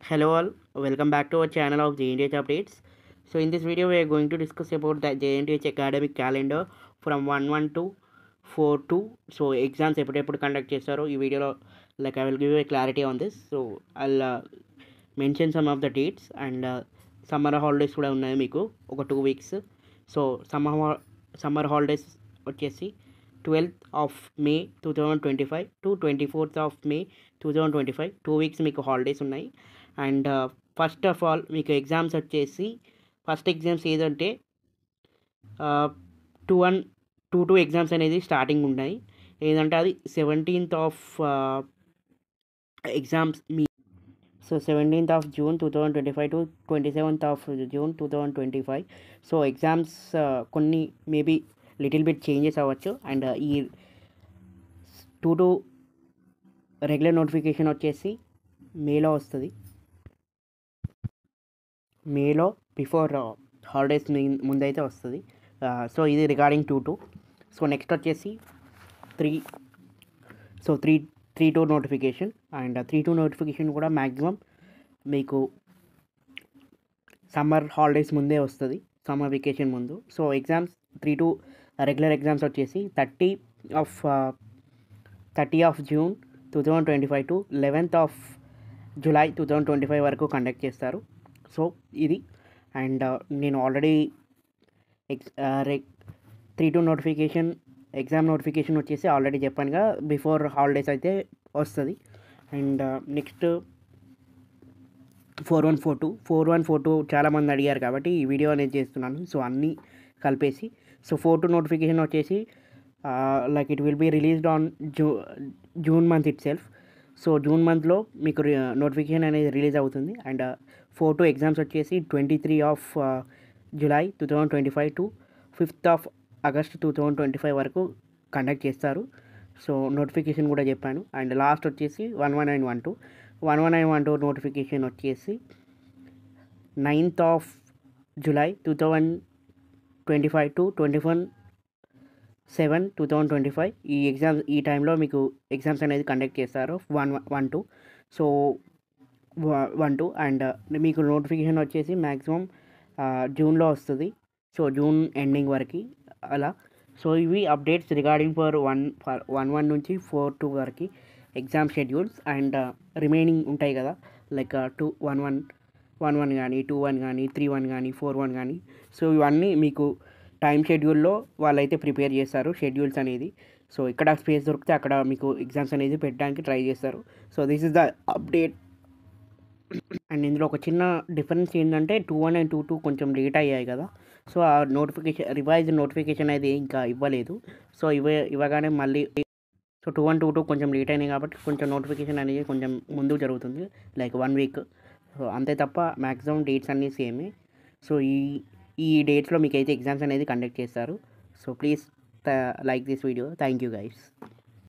Hello all, welcome back to our channel of JNTH Updates. So in this video we are going to discuss about the JNTH academic calendar from 1-1 to 4-2. So exams ఎప్పుడు conduct చేస్తారో ఈ వీడియోలో I will give you a clarity on this. So I'll mention some of the dates and summer holidays కూడా ఉన్నాయి మీకు ఒక 2 weeks. So summer holidays వచ్చేసి 12th of May 2025 to 24th of May 2025 2 weeks మీకు holidays ఉన్నాయి. And first of all మీకు exams వచ్చేసి first exams ఏదంటే 2 ఎగ్జామ్స్ అనేది స్టార్టింగ్ ఉన్నాయి. ఏదంటే అది 17th of exams me 17th of June 2025 to 27th of June 2025. So exams కొన్ని మేబీ లిటిల్ బిట్ చేంజెస్ అవ్వచ్చు. అండ్ ఈ 2 రెగ్యులర్ నోటిఫికేషన్ వచ్చేసి మేలో వస్తుంది. మేలో బిఫోర్ హాలిడేస్ ముందైతే వస్తుంది. సో ఇది రిగార్డింగ్ 2. సో నెక్స్ట్ వచ్చేసి 3 నోటిఫికేషన్. అండ్ 3 నోటిఫికేషన్ కూడా మ్యాక్సిమం మీకు సమ్మర్ హాలిడేస్ ముందే వస్తుంది, సమ్మర్ వెకేషన్ ముందు. సో ఎగ్జామ్స్ 3 రెగ్యులర్ ఎగ్జామ్స్ వచ్చేసి 30 of June 2025 to 11th of July 2025 వరకు కండక్ట్ చేస్తారు. సో ఇది అండ్ నేను ఆల్రెడీ 3 నోటిఫికేషన్ ఎగ్జామ్ నోటిఫికేషన్ వచ్చేసి ఆల్రెడీ చెప్పానుగా బిఫోర్ హాలిడేస్ అయితే వస్తుంది. అండ్ నెక్స్ట్ 4142 చాలామంది అడిగారు కాబట్టి ఈ వీడియో అనేది చేస్తున్నాను. సో అన్నీ కలిపేసి సో 42 నోటిఫికేషన్ వచ్చేసి it will be released on June month itself. So June మంత్లో మీకు నోటిఫికేషన్ అనేది రిలీజ్ అవుతుంది. అండ్ 42 ఎగ్జామ్స్ వచ్చేసి 23 of July 2025 to 5th of August 2025 వరకు కండక్ట్ చేస్తారు. సో నోటిఫికేషన్ కూడా చెప్పాను. అండ్ లాస్ట్ వచ్చేసి 11 నోటిఫికేషన్ వచ్చేసి 9th of July 2025 to 21/7/2025 ఈ టైంలో మీకు ఎగ్జామ్స్ అనేది కండక్ట్ చేస్తారు 1-2. సో 1-2 అండ్ మీకు నోటిఫికేషన్ వచ్చేసి మ్యాక్సిమం జూన్లో వస్తుంది. సో జూన్ ఎండింగ్ వరకు అలా. సో ఇవి అప్డేట్స్ రిగార్డింగ్ ఫర్ 1 నుంచి 4-2 వరకు ఎగ్జామ్ షెడ్యూల్స్. అండ్ రిమైనింగ్ ఉంటాయి కదా 1-1 కానీ 2-1 కానీ 3-1 కానీ 4-1 కానీ. సో ఇవన్నీ మీకు టైం షెడ్యూల్లో వాళ్ళైతే ప్రిపేర్ చేస్తారు షెడ్యూల్స్ అనేది. సో ఇక్కడ స్పేస్ దొరికితే అక్కడ మీకు ఎగ్జామ్స్ అనేది పెట్టడానికి ట్రై చేస్తారు. So this is the update. And ఇందులో ఒక చిన్న డిఫరెన్స్ ఏంటంటే 2-1 and 2-2 కొంచెం లేట్ అయ్యాయి కదా. సో ఆ రివైజ్ నోటిఫికేషన్ అయితే ఇంకా ఇవ్వలేదు. సో ఇవ్వగానే మళ్ళీ సో 2-1 2-2 కొంచెం లేట్ అయినాయి కాబట్టి కొంచెం నోటిఫికేషన్ అనేది కొంచెం ముందుకు జరుగుతుంది 1 week. సో అంతే తప్ప మ్యాక్సిమం డేట్స్ అన్నీ సేమే. సో ఈ డేట్స్లో మీకు అయితే ఎగ్జామ్స్ అనేది కండక్ట్ చేస్తారు. So please like this video. Thank you guys.